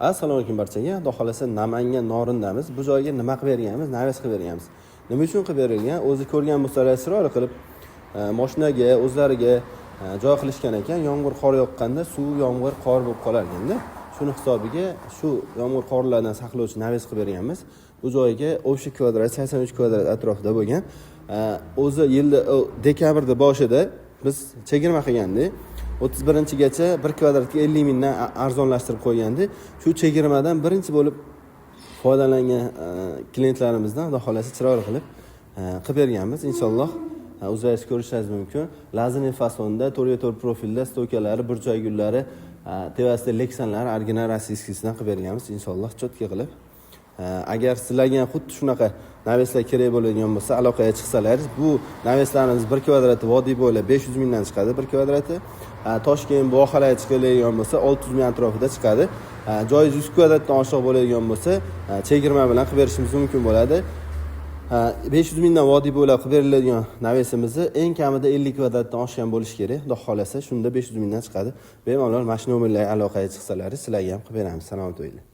Assalomu alaykum barchaga. Xudo xolasa Namangan Norindamiz. Bu joyga nima qilib berganmiz? Naves qilib berganmiz. Nima uchun qilib berilgan? O'zi ko'rgan bo'lsalar chiroyli qilib mashinaga o'zlariga joy qilishgan ekan. Yomg'ir qor yoqqanda suv yomg'ir qor bo'lib qolar ekanda. Shuni hisobiga shu yomg'ir qorlardan saqlovchi naves qilib berganmiz. Bu joyga o'sha kvadrat 83 kvadrat atrofida bo'lgan. O'zi yilda dekabrda boshida biz chegirma qilgandik. 31-gacha 1 kvadratga 50 mingdan arzonlashtirib qo'ygandi. Shu chegirmadan birinchi bo'lib foydalangan klientlarimizdan Xudo xolasa chiroyli qilib berganmiz. Inshaalloh o'zingiz ko'rishingiz mumkin. Lazerli fasonda 4x4 profilda stokalari, burchak gullari, tevasida leksanlar original rossiyskidan qilib berganmiz. Inshaalloh cho'tka qilib. Agar sizlarga xuddi shunaqa naveslar kerak bo'ladigan bo'lsa, aloqaga chiqsalaringiz, bu naveslarimiz 1 kvadrati vodiy bo'ylab 500 mingdan chiqadi 1 kvadrati. Toshkent Buxoroga chiqadigan bo'lsa 600 ming atrofida chiqadi. Joyingiz 100 kvadratdan oshiq bo'ladigan bo'lsa, chegirma bilan qilib berishimiz mumkin bo'ladi. 500 mingdan vodiy bo'ylab qilib beriladigan navesimizni eng kamida 50 kvadratdan oshgan bo'lishi kerak. Xudo xolasa shunda 500 mingdan chiqadi. Bemalol mashina nomerlariga aloqaga chiqsalaringiz, sizlarga ham qilib beramiz. Salomat bo'ling.